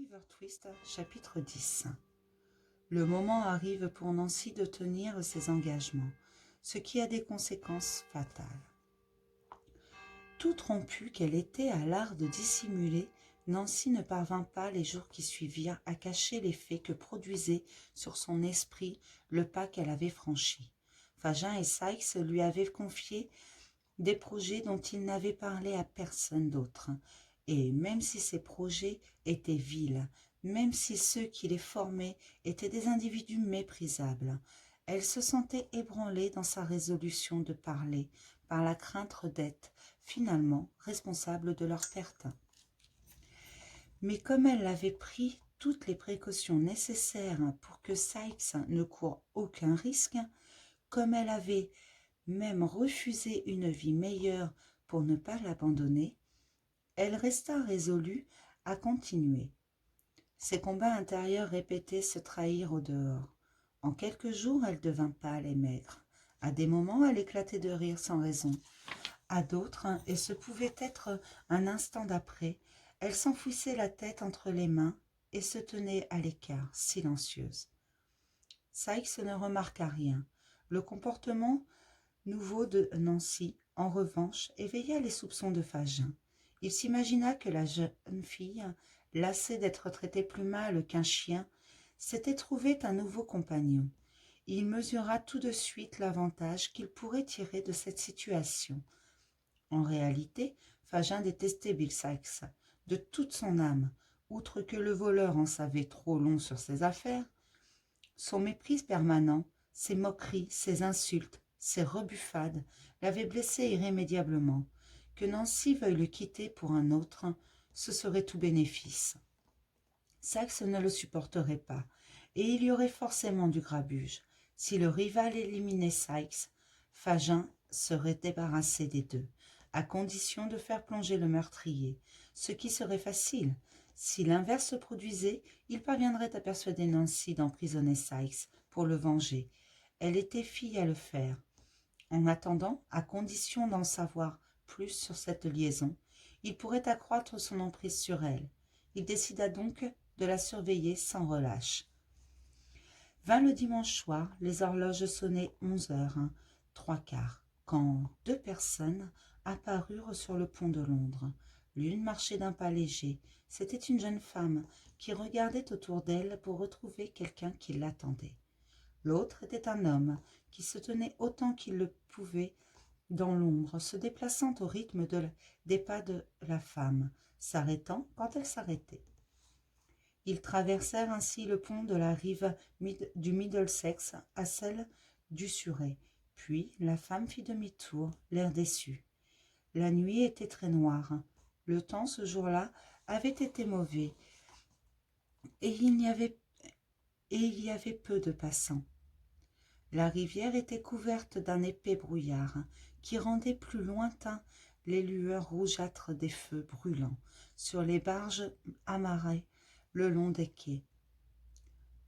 Oliver Twist, chapitre 10. Le moment arrive pour Nancy de tenir ses engagements, ce qui a des conséquences fatales. Toute rompue qu'elle était à l'art de dissimuler, Nancy ne parvint pas les jours qui suivirent à cacher l'effet que produisait sur son esprit le pas qu'elle avait franchi. Fagin et Sykes lui avaient confié des projets dont ils n'avaient parlé à personne d'autre. Et même si ces projets étaient vils, même si ceux qui les formaient étaient des individus méprisables, elle se sentait ébranlée dans sa résolution de parler, par la crainte d'être, finalement, responsable de leur perte. Mais comme elle avait pris toutes les précautions nécessaires pour que Sykes ne coure aucun risque, comme elle avait même refusé une vie meilleure pour ne pas l'abandonner, elle resta résolue à continuer. Ses combats intérieurs répétés se trahirent au dehors. En quelques jours, elle devint pâle et maigre. À des moments, elle éclatait de rire sans raison. À d'autres, et ce pouvait être un instant d'après, elle s'enfouissait la tête entre les mains et se tenait à l'écart, silencieuse. Sykes ne remarqua rien. Le comportement nouveau de Nancy, en revanche, éveilla les soupçons de Fagin. Il s'imagina que la jeune fille, lassée d'être traitée plus mal qu'un chien, s'était trouvé un nouveau compagnon. Il mesura tout de suite l'avantage qu'il pourrait tirer de cette situation. En réalité, Fagin détestait Bill Sykes de toute son âme, outre que le voleur en savait trop long sur ses affaires. Son mépris permanent, ses moqueries, ses insultes, ses rebuffades l'avaient blessé irrémédiablement. Que Nancy veuille le quitter pour un autre, ce serait tout bénéfice. Sykes ne le supporterait pas, et il y aurait forcément du grabuge. Si le rival éliminait Sykes, Fagin serait débarrassé des deux, à condition de faire plonger le meurtrier, ce qui serait facile. Si l'inverse se produisait, il parviendrait à persuader Nancy d'emprisonner Sykes pour le venger. Elle était fille à le faire. En attendant, à condition d'en savoir plus sur cette liaison, il pourrait accroître son emprise sur elle. Il décida donc de la surveiller sans relâche. Vint le dimanche soir, les horloges sonnaient 11 heures, 3/4, quand deux personnes apparurent sur le pont de Londres. L'une marchait d'un pas léger. C'était une jeune femme qui regardait autour d'elle pour retrouver quelqu'un qui l'attendait. L'autre était un homme qui se tenait autant qu'il le pouvait dans l'ombre, se déplaçant au rythme des pas de la femme, s'arrêtant quand elle s'arrêtait. Ils traversèrent ainsi le pont de la rive du Middlesex à celle du Surrey. Puis la femme fit demi-tour, l'air déçu. La nuit était très noire. Le temps, ce jour-là, avait été mauvais, et il y avait peu de passants. La rivière était couverte d'un épais brouillard qui rendait plus lointain les lueurs rougeâtres des feux brûlants sur les barges amarrées le long des quais.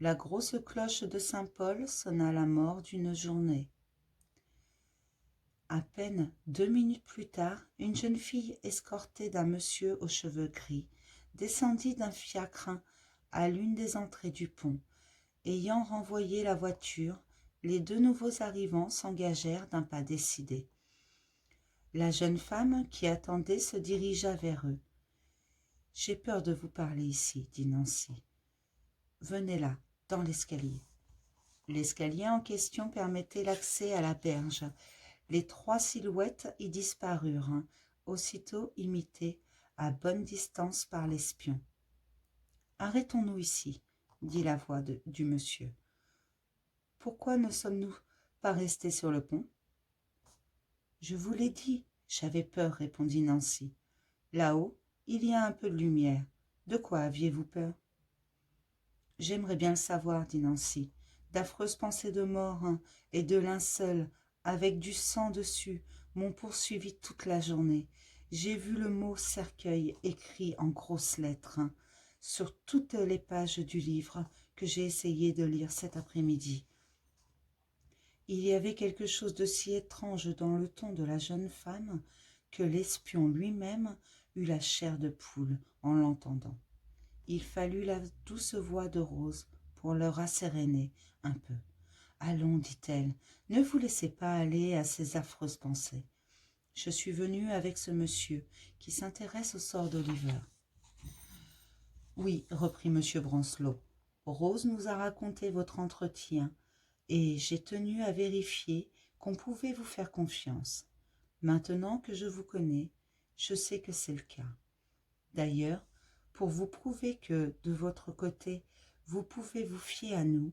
La grosse cloche de Saint-Paul sonna la mort d'une journée. À peine 2 minutes plus tard, une jeune fille escortée d'un monsieur aux cheveux gris descendit d'un fiacre à l'une des entrées du pont. Ayant renvoyé la voiture, les deux nouveaux arrivants s'engagèrent d'un pas décidé. La jeune femme qui attendait se dirigea vers eux. « J'ai peur de vous parler ici, dit Nancy. Venez là, dans l'escalier. » L'escalier en question permettait l'accès à la berge. Les trois silhouettes y disparurent, aussitôt imitées à bonne distance par l'espion. « Arrêtons-nous ici, dit la voix du monsieur. « Pourquoi ne sommes-nous pas restés sur le pont ?»« Je vous l'ai dit, j'avais peur, répondit Nancy. Là-haut, il y a un peu de lumière. De quoi aviez-vous peur ?»« J'aimerais bien le savoir, dit Nancy. D'affreuses pensées de mort et de linceul avec du sang dessus m'ont poursuivi toute la journée. J'ai vu le mot cercueil écrit en grosses lettres sur toutes les pages du livre que j'ai essayé de lire cet après-midi. » Il y avait quelque chose de si étrange dans le ton de la jeune femme que l'espion lui-même eut la chair de poule en l'entendant. Il fallut la douce voix de Rose pour le rasséréner un peu. « Allons, dit-elle, ne vous laissez pas aller à ces affreuses pensées. Je suis venue avec ce monsieur qui s'intéresse au sort d'Oliver. » « Oui, reprit M. Broncelot, Rose nous a raconté votre entretien, et j'ai tenu à vérifier qu'on pouvait vous faire confiance. Maintenant que je vous connais, je sais que c'est le cas. D'ailleurs, pour vous prouver que, de votre côté, vous pouvez vous fier à nous,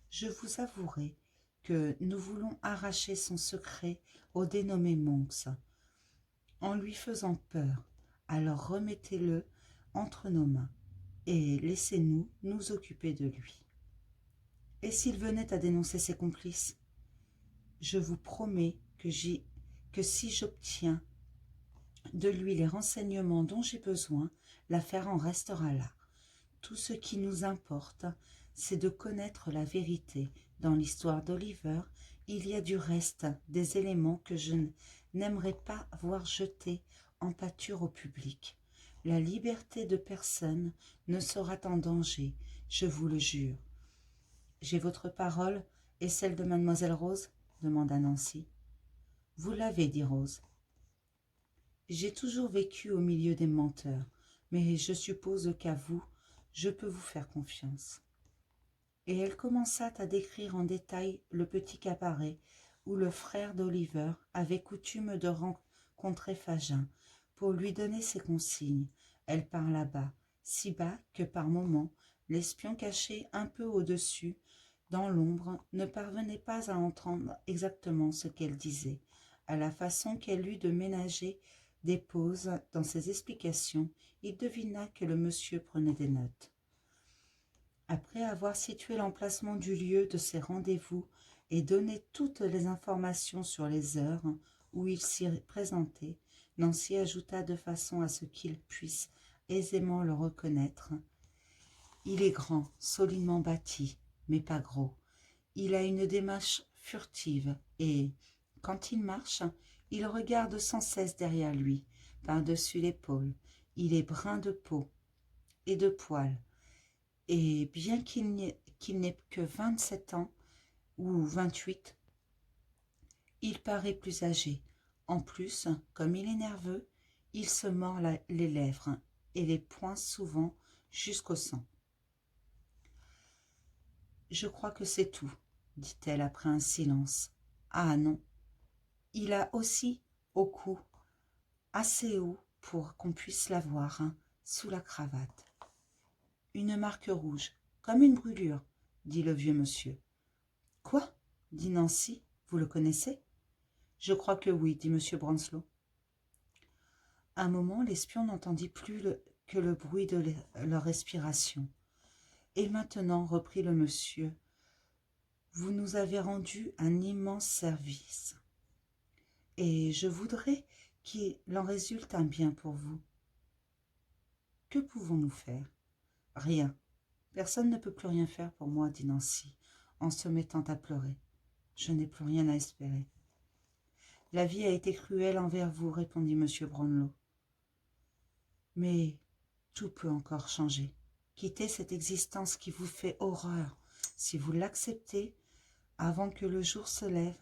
je vous avouerai que nous voulons arracher son secret au dénommé Monks, en lui faisant peur. Alors remettez-le entre nos mains, et laissez-nous nous occuper de lui. Et s'il venait à dénoncer ses complices? Je vous promets que si j'obtiens de lui les renseignements dont j'ai besoin, l'affaire en restera là. Tout ce qui nous importe, c'est de connaître la vérité. Dans l'histoire d'Oliver, il y a du reste des éléments que je n'aimerais pas voir jetés en pâture au public. La liberté de personne ne sera en danger, je vous le jure. « J'ai votre parole et celle de mademoiselle Rose ?» demanda Nancy. « Vous l'avez, dit Rose. J'ai toujours vécu au milieu des menteurs, mais je suppose qu'à vous, je peux vous faire confiance. » Et elle commença à décrire en détail le petit cabaret où le frère d'Oliver avait coutume de rencontrer Fagin pour lui donner ses consignes. Elle parla bas, si bas que par moments, l'espion caché un peu au-dessus, dans l'ombre, ne parvenait pas à entendre exactement ce qu'elle disait. À la façon qu'elle eut de ménager des pauses dans ses explications, il devina que le monsieur prenait des notes. Après avoir situé l'emplacement du lieu de ses rendez-vous et donné toutes les informations sur les heures où il s'y présentait, Nancy ajouta de façon à ce qu'il puisse aisément le reconnaître. « Il est grand, solidement bâti, mais pas gros. Il a une démarche furtive et, quand il marche, il regarde sans cesse derrière lui, par-dessus l'épaule. Il est brun de peau et de poils. Et bien qu'il n'ait que 27 ans ou 28, il paraît plus âgé. En plus, comme il est nerveux, il se mord les lèvres et les poings souvent jusqu'au sang. « Je crois que c'est tout, » dit-elle après un silence. « Ah non, il a aussi au cou, assez haut pour qu'on puisse la voir, sous la cravate. Une marque rouge, comme une brûlure, dit le vieux monsieur. « Quoi ?» dit Nancy. « Vous le connaissez ?»« Je crois que oui, dit M. Broncelot. » Un moment, l'espion n'entendit plus que le bruit de leur respiration. « Et maintenant, reprit le monsieur, vous nous avez rendu un immense service. Et je voudrais qu'il en résulte un bien pour vous. Que pouvons-nous faire ? Rien. Personne ne peut plus rien faire pour moi, dit Nancy, en se mettant à pleurer. Je n'ai plus rien à espérer. La vie a été cruelle envers vous, répondit M. Brownlow. Mais tout peut encore changer. Quittez cette existence qui vous fait horreur. Si vous l'acceptez, avant que le jour se lève,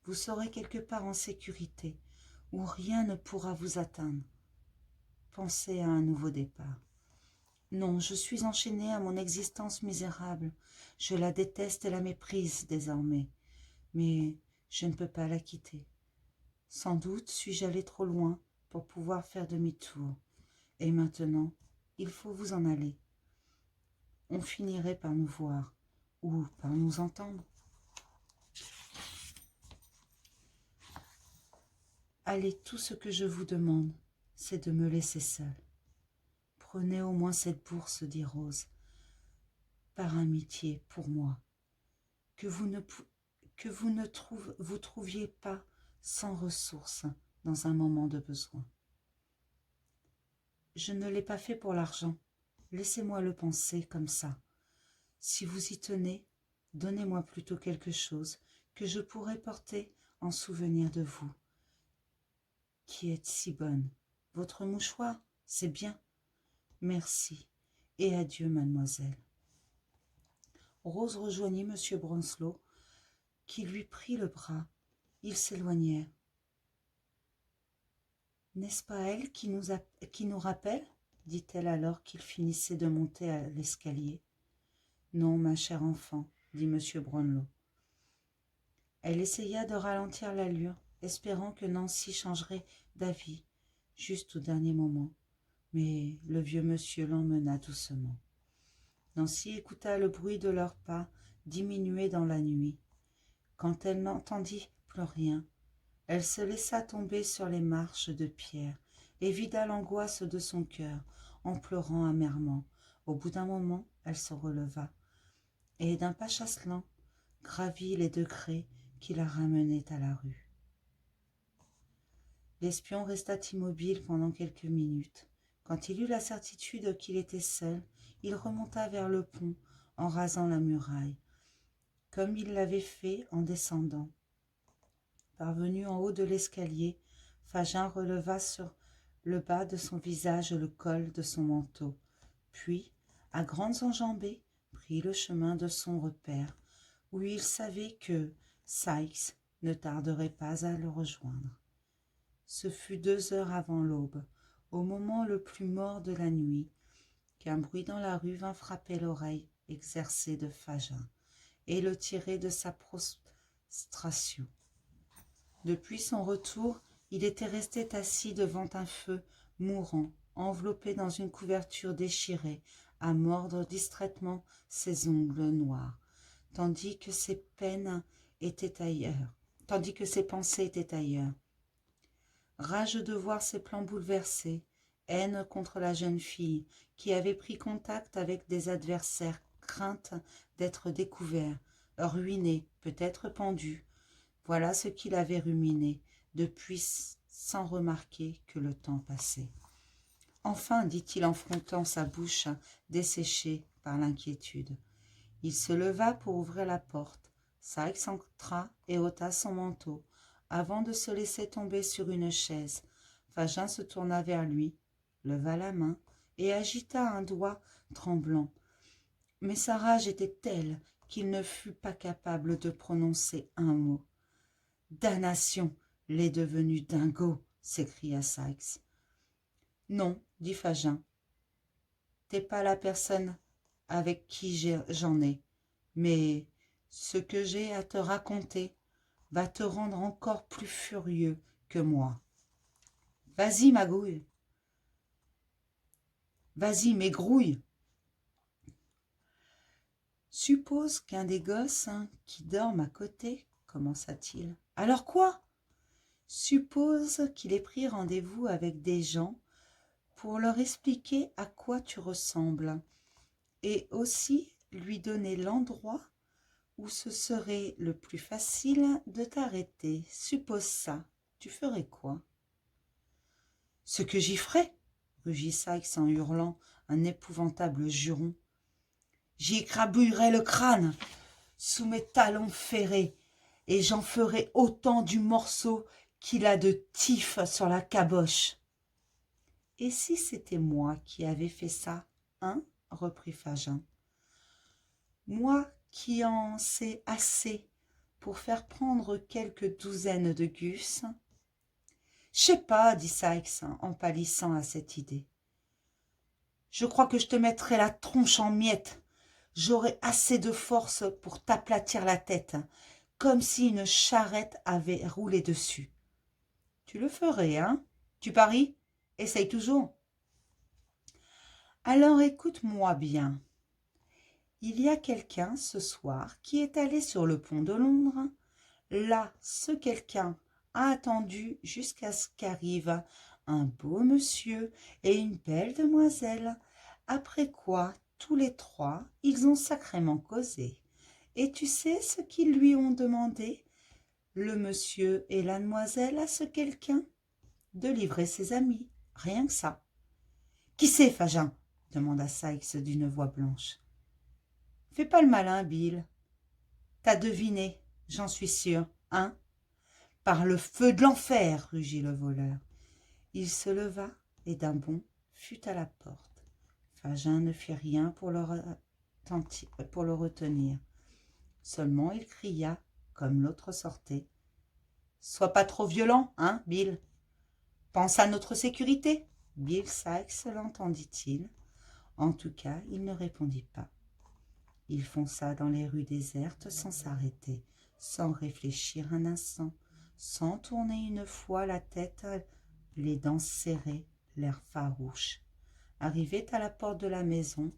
vous serez quelque part en sécurité, où rien ne pourra vous atteindre. Pensez à un nouveau départ. Non, je suis enchaînée à mon existence misérable. Je la déteste et la méprise désormais. Mais je ne peux pas la quitter. Sans doute suis-je allée trop loin pour pouvoir faire demi-tour. Et maintenant, il faut vous en aller. On finirait par nous voir, ou par nous entendre. Allez, tout ce que je vous demande, c'est de me laisser seule. Prenez au moins cette bourse, dit Rose, par amitié pour moi, que vous trouviez pas sans ressources dans un moment de besoin. Je ne l'ai pas fait pour l'argent, laissez-moi le penser comme ça. Si vous y tenez, donnez-moi plutôt quelque chose que je pourrais porter en souvenir de vous, qui êtes si bonne. Votre mouchoir, c'est bien. Merci. et adieu, mademoiselle. Rose rejoignit M. Broncelot, qui lui prit le bras. Ils s'éloignèrent. « N'est-ce pas elle qui nous rappelle ?» dit-elle alors qu'il finissait de monter à l'escalier. « Non, ma chère enfant, » dit M. Brownlow. Elle essaya de ralentir l'allure, espérant que Nancy changerait d'avis juste au dernier moment. Mais le vieux monsieur l'emmena doucement. Nancy écouta le bruit de leurs pas diminuer dans la nuit. Quand elle n'entendit plus rien, elle se laissa tomber sur les marches de pierre et vida l'angoisse de son cœur en pleurant amèrement. Au bout d'un moment, elle se releva et d'un pas chancelant gravit les degrés qui la ramenaient à la rue. L'espion resta immobile pendant quelques minutes. Quand il eut la certitude qu'il était seul, il remonta vers le pont en rasant la muraille, comme il l'avait fait en descendant. Parvenu en haut de l'escalier, Fagin releva sur le bas de son visage le col de son manteau, puis, à grandes enjambées, prit le chemin de son repère, où il savait que Sikes ne tarderait pas à le rejoindre. Ce fut 2 heures avant l'aube, au moment le plus mort de la nuit, qu'un bruit dans la rue vint frapper l'oreille exercée de Fagin et le tirer de sa prostration. Depuis son retour, il était resté assis devant un feu mourant, enveloppé dans une couverture déchirée, à mordre distraitement ses ongles noirs, tandis que ses pensées étaient ailleurs. Rage de voir ses plans bouleversés, haine contre la jeune fille qui avait pris contact avec des adversaires, crainte d'être découvert, ruiné, peut-être pendu. Voilà ce qu'il avait ruminé depuis sans remarquer que le temps passait. Enfin, dit-il en frottant sa bouche desséchée par l'inquiétude. Il se leva pour ouvrir la porte. Sikes entra et ôta son manteau, avant de se laisser tomber sur une chaise. Fagin se tourna vers lui, leva la main et agita un doigt tremblant. Mais sa rage était telle qu'il ne fut pas capable de prononcer un mot. « Damnation, l'est devenu dingo !» s'écria Sikes. « Non, dit Fagin, t'es pas la personne avec qui j'en ai, mais ce que j'ai à te raconter va te rendre encore plus furieux que moi. Vas-y, magouille. Vas-y, m'égrouille. Suppose qu'un des gosses qui dorment à côté, commença-t-il. Alors quoi? Suppose qu'il ait pris rendez-vous avec des gens pour leur expliquer à quoi tu ressembles et aussi lui donner l'endroit où ce serait le plus facile de t'arrêter. Suppose ça, tu ferais quoi? Ce que j'y ferais, rugit Sikes en hurlant un épouvantable juron. J'y écrabouillerais le crâne sous mes talons ferrés et j'en ferais autant du morceau qu'il a de tif sur la caboche. Et si c'était moi qui avais fait ça, hein? Reprit Fagin. Moi qui en sais assez pour faire prendre quelques douzaines de gus. Je sais pas, dit Sikes en pâlissant à cette idée. Je crois que je te mettrai la tronche en miettes. J'aurai assez de force pour t'aplatir la tête, comme si une charrette avait roulé dessus. Tu le ferais, hein? Tu paries? Essaye toujours. Alors écoute-moi bien. Il y a quelqu'un ce soir qui est allé sur le pont de Londres. Là, ce quelqu'un a attendu jusqu'à ce qu'arrive un beau monsieur et une belle demoiselle, après quoi, tous les trois, ils ont sacrément causé. Et tu sais ce qu'ils lui ont demandé, le monsieur et la demoiselle, à ce quelqu'un? De livrer ses amis, rien que ça. « Qui c'est, Fagin ?» demanda Sikes d'une voix blanche. « Fais pas le malin, Bill. T'as deviné, j'en suis sûr, hein? Par le feu de l'enfer, rugit le voleur. Il se leva et d'un bond fut à la porte. Fagin ne fit rien pour le retenir. Seulement il cria, comme l'autre sortait. « Sois pas trop violent, hein, Bill. Pense à notre sécurité. » Bill Sikes l'entendit-il. En tout cas, il ne répondit pas. Il fonça dans les rues désertes sans s'arrêter, sans réfléchir un instant, sans tourner une fois la tête, les dents serrées, l'air farouche. Arrivé à la porte de la maison,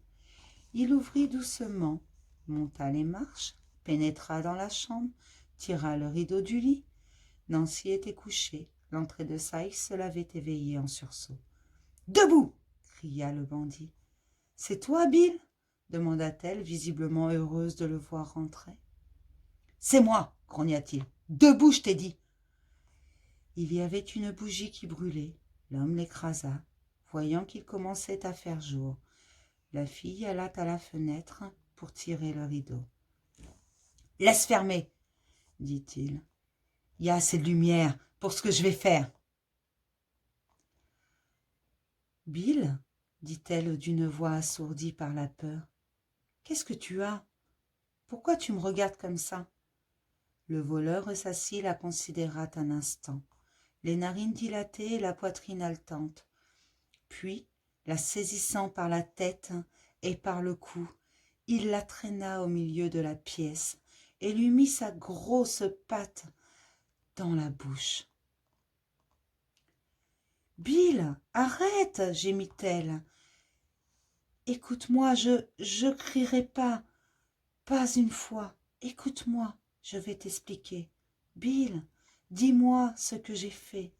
il ouvrit doucement, monta les marches, pénétra dans la chambre, tira le rideau du lit. Nancy était couchée. L'entrée de Sikes l'avait éveillée en sursaut. « Debout !» cria le bandit. « C'est toi, Bill ?» demanda-t-elle, visiblement heureuse de le voir rentrer. « C'est moi !» grogna-t-il. « Debout, je t'ai dit !» Il y avait une bougie qui brûlait. L'homme l'écrasa, voyant qu'il commençait à faire jour. La fille alla à la fenêtre pour tirer le rideau. « Laisse fermer !» dit-il. « Il y a assez de lumière pour ce que je vais faire. » « Bill, dit-elle d'une voix assourdie par la peur, qu'est-ce que tu as? Pourquoi tu me regardes comme ça ?» Le voleur s'assit, la considéra un instant, les narines dilatées et la poitrine haletante. Puis, la saisissant par la tête et par le cou, il la traîna au milieu de la pièce et lui mit sa grosse patte dans la bouche. « Bill, arrête !» gémit-elle. « Écoute-moi, je crierai pas une fois. Écoute-moi, je vais t'expliquer. Bill, dis-moi ce que j'ai fait. »«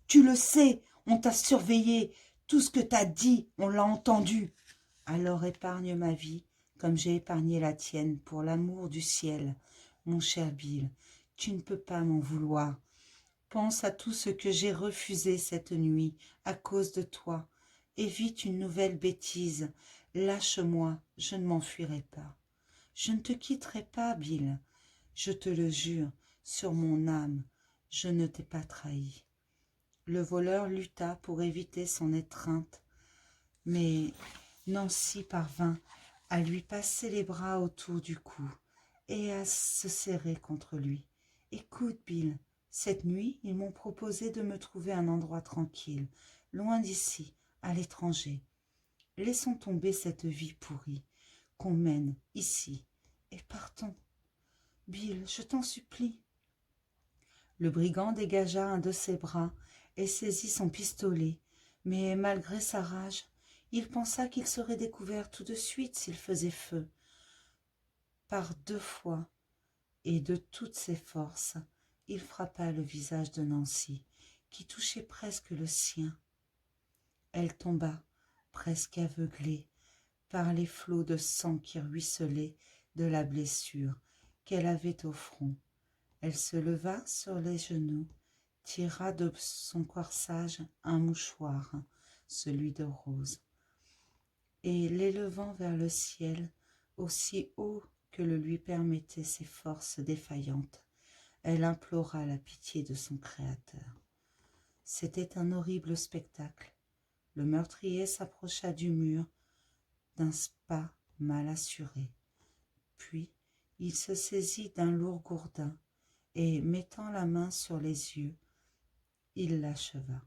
Tu le sais, on t'a surveillé. Tout ce que t'as dit, on l'a entendu. Alors épargne ma vie, comme j'ai épargné la tienne, pour l'amour du ciel. Mon cher Bill, tu ne peux pas m'en vouloir. Pense à tout ce que j'ai refusé cette nuit à cause de toi. Évite une nouvelle bêtise. Lâche-moi, je ne m'enfuirai pas. Je ne te quitterai pas, Bill. Je te le jure, sur mon âme, je ne t'ai pas trahi. » Le voleur lutta pour éviter son étreinte, mais Nancy parvint à lui passer les bras autour du cou et à se serrer contre lui. « Écoute, Bill, cette nuit, ils m'ont proposé de me trouver un endroit tranquille, loin d'ici, à l'étranger. Laissons tomber cette vie pourrie qu'on mène ici et partons. Bill, je t'en supplie. » Le brigand dégagea un de ses bras et saisit son pistolet, mais malgré sa rage, il pensa qu'il serait découvert tout de suite s'il faisait feu. Par 2 fois, et de toutes ses forces, il frappa le visage de Nancy, qui touchait presque le sien. Elle tomba, presque aveuglée, par les flots de sang qui ruisselaient de la blessure qu'elle avait au front. Elle se leva sur les genoux, tira de son corsage un mouchoir, celui de Rose, et l'élevant vers le ciel, aussi haut que le lui permettaient ses forces défaillantes, elle implora la pitié de son Créateur. C'était un horrible spectacle. Le meurtrier s'approcha du mur d'un pas mal assuré. Puis il se saisit d'un lourd gourdin et, mettant la main sur les yeux, il l'acheva.